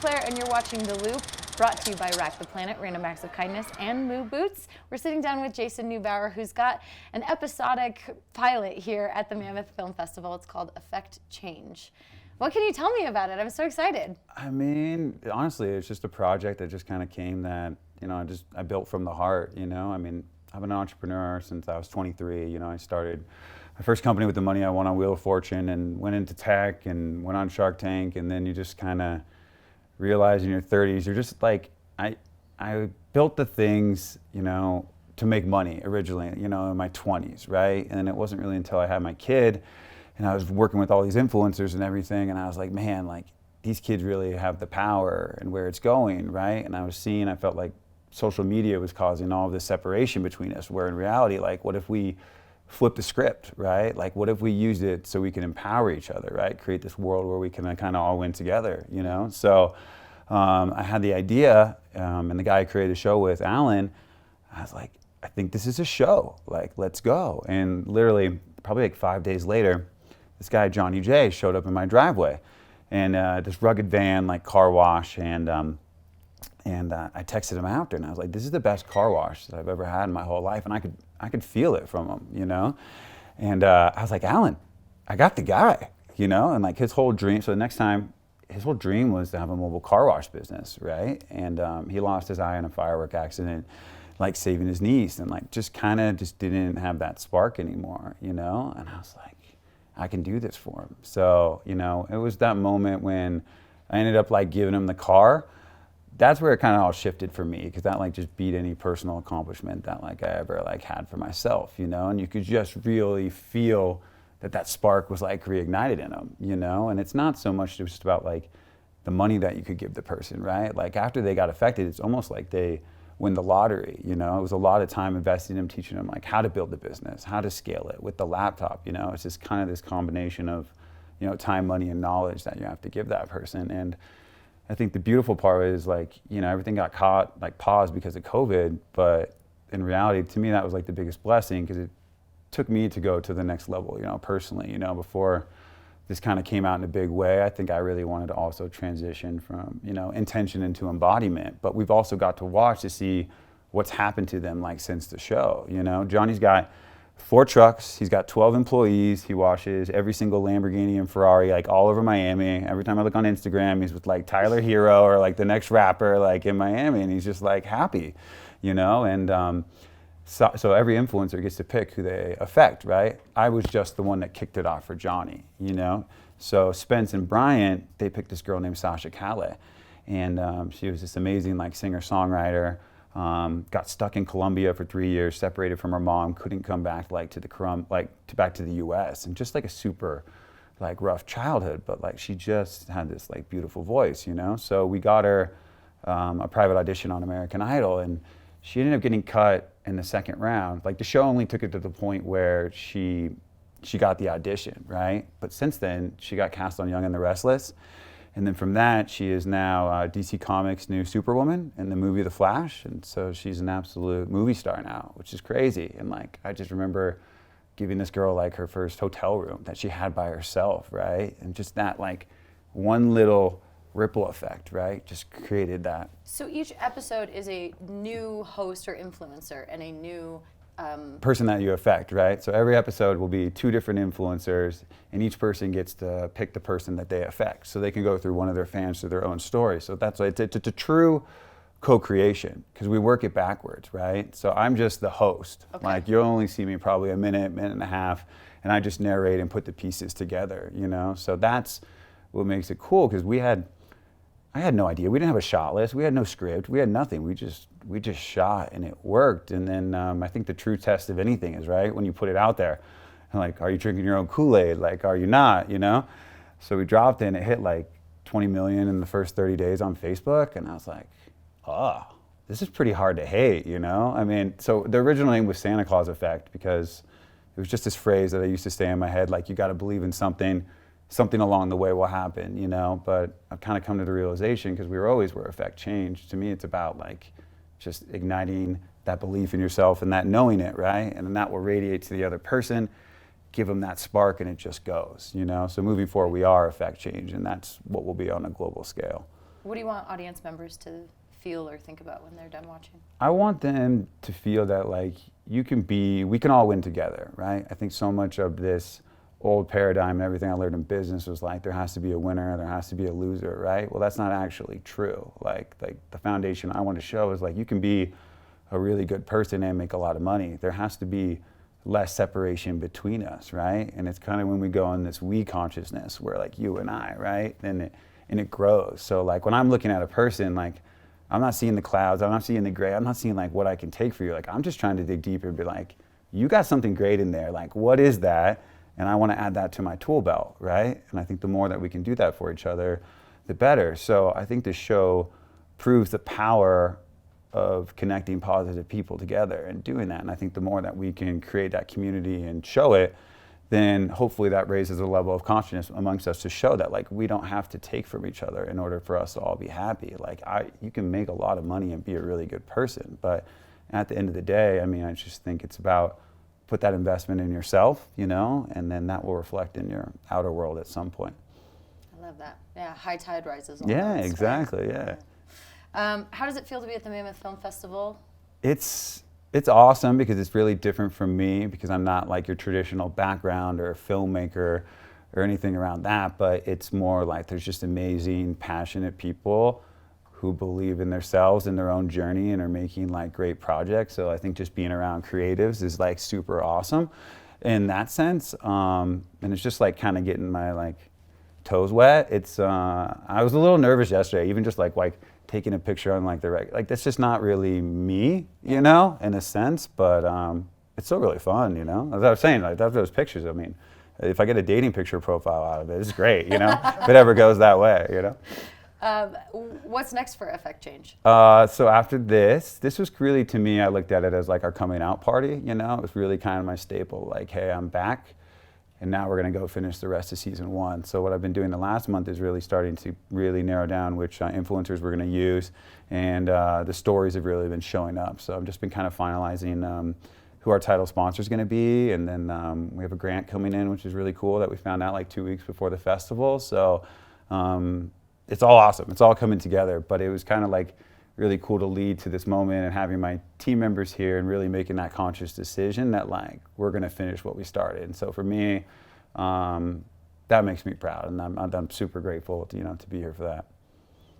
Claire, and you're watching The Loop, brought to you by Rack the Planet, Random Acts of Kindness, and Moo Boots. We're sitting down with Jason Neubauer, who's got an episodic pilot here at the Mammoth Film Festival. It's called Affect Change. What can you tell me about it? I'm so excited. I mean, honestly, it's just a project that just kind of came that, I built from the heart, I mean, I've been an entrepreneur since I was 23. I started my first company with the money I won on Wheel of Fortune and went into tech and went on Shark Tank, and then you just kind of realize in your 30s, you're just like, I built the things, to make money originally, in my 20s, right? And it wasn't really until I had my kid and I was working with all these influencers and everything, and I was like, man, like these kids really have the power and where it's going, right? And I felt like social media was causing all of this separation between us, where in reality, like, what if we flip the script, right? Like, what if we used it so we can empower each other, right? Create this world where we can kind of all win together, So I had the idea, and the guy I created the show with, Alan, I was like, I think this is a show, like, let's go. And literally, probably like 5 days later, this guy, Johnny J, showed up in my driveway, and this rugged van, like car wash, and I texted him after, and I was like, this is the best car wash that I've ever had in my whole life, and I could feel it from him, And I was like, Alan, I got the guy, and like his whole dream, so the next time, his whole dream was to have a mobile car wash business, right? And he lost his eye in a firework accident, like saving his niece, and like just kind of just didn't have that spark anymore, And I was like, I can do this for him. So, it was that moment when I ended up like giving him the car. That's where it kind of all shifted for me, because that like just beat any personal accomplishment that like I ever like had for myself, and you could just really feel that spark was like reignited in him, and it's not so much just about like the money that you could give the person, right? Like after they got affected, it's almost like they win the lottery, It was a lot of time invested in them, teaching them like how to build the business, how to scale it with the laptop, It's just kind of this combination of, time, money, and knowledge that you have to give that person. And I think the beautiful part is like, everything got paused because of COVID, but in reality, to me, that was like the biggest blessing, because it took me to go to the next level, personally, before this kind of came out in a big way. I think I really wanted to also transition from, intention into embodiment, but we've also got to watch to see what's happened to them like since the show, Johnny's got 4 trucks, he's got 12 employees, he washes every single Lamborghini and Ferrari like all over Miami. Every time I look on Instagram, he's with like Tyler Hero or like the next rapper like in Miami, and he's just like happy, and so every influencer gets to pick who they affect, right? I was just the one that kicked it off for Johnny, So Spence and Bryant, they picked this girl named Sasha Calais, and she was this amazing like singer-songwriter. Got stuck in Colombia for 3 years, separated from her mom, couldn't come back back to the U.S. and just like a super like rough childhood, but like she just had this like beautiful voice, So we got her a private audition on American Idol, and she ended up getting cut in the second round. Like the show only took it to the point where she got the audition, right? But since then, she got cast on Young and the Restless. And then from that, she is now DC Comics' new Superwoman in the movie The Flash. And so she's an absolute movie star now, which is crazy. And like, I just remember giving this girl like her first hotel room that she had by herself, right? And just that like one little ripple effect, right? Just created that. So each episode is a new host or influencer and a new person that you affect, right? So every episode will be 2 different influencers, and each person gets to pick the person that they affect. So they can go through one of their fans to their own story. So that's why it's a true co-creation, because we work it backwards, right? So I'm just the host. Okay. Like you'll only see me probably a minute and a half, and I just narrate and put the pieces together, So that's what makes it cool, because I had no idea. We didn't have a shot list. We had no script. We had nothing. We just shot, and it worked. And then I think the true test of anything is, right, when you put it out there. And like, are you drinking your own Kool-Aid? Like, are you not, So we dropped it, and it hit like 20 million in the first 30 days on Facebook. And I was like, this is pretty hard to hate, I mean, so the original name was Santa Claus Effect, because it was just this phrase that I used to say in my head, like, you got to believe in something along the way will happen, but I've kind of come to the realization, because we were always where affect change. To me, it's about like just igniting that belief in yourself and that knowing it, right? And then that will radiate to the other person, give them that spark, and it just goes, So moving forward, we are affect change, and that's what will be on a global scale. What do you want audience members to feel or think about when they're done watching? I want them to feel that like we can all win together, right? I think so much of this old paradigm and everything I learned in business was like there has to be a winner, there has to be a loser, right? Well, that's not actually true. Like the foundation I want to show is like you can be a really good person and make a lot of money. There has to be less separation between us, right? And it's kind of when we go in this we consciousness where like you and I, right? And it grows. So like when I'm looking at a person, like I'm not seeing the clouds, I'm not seeing the gray, I'm not seeing like what I can take for you. Like I'm just trying to dig deeper and be like, you got something great in there. Like what is that? And I want to add that to my tool belt, right? And I think the more that we can do that for each other, the better. So I think this show proves the power of connecting positive people together and doing that. And I think the more that we can create that community and show it, then hopefully that raises a level of consciousness amongst us to show that like we don't have to take from each other in order for us to all be happy. Like you can make a lot of money and be a really good person, but at the end of the day, I mean, I just think it's about put that investment in yourself, you know, and then that will reflect in your outer world at some point. I love that. Yeah, high tide rises all Yeah, boats, exactly, right? yeah. How does it feel to be at the Mammoth Film Festival? It's awesome because it's really different from me because I'm not like your traditional background or filmmaker or anything around that, but it's more like there's just amazing, passionate people who believe in themselves and their own journey and are making like great projects. So I think just being around creatives is like super awesome in that sense. And it's just like kind of getting my like toes wet. It's I was a little nervous yesterday, even just like taking a picture on like like that's just not really me, you know, in a sense, but it's still really fun, you know. As I was saying, like those pictures, I mean, if I get a dating picture profile out of it, it's great, you know, if it ever goes that way, you know. What's next for Effect Change? So after this was really, to me, I looked at it as like our coming out party, you know. It was really kind of my staple, like, hey, I'm back. And now we're going to go finish the rest of season 1. So what I've been doing the last month is really starting to really narrow down which influencers we're going to use, and the stories have really been showing up. So I've just been kind of finalizing who our title sponsor is going to be, and then we have a grant coming in, which is really cool that we found out like 2 weeks before the festival. So it's all awesome. It's all coming together, but it was kind of like really cool to lead to this moment and having my team members here and really making that conscious decision that like we're going to finish what we started. And so for me, that makes me proud, and I'm super grateful to, you know, to be here for that.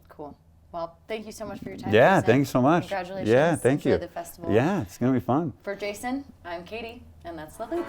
Cool. Well, thank you so much for your time. Yeah, Jason. thank you so much. Congratulations. Yeah, thank you. Enjoy the festival. Yeah, it's going to be fun. For Jason, I'm Katie, and that's The Loop.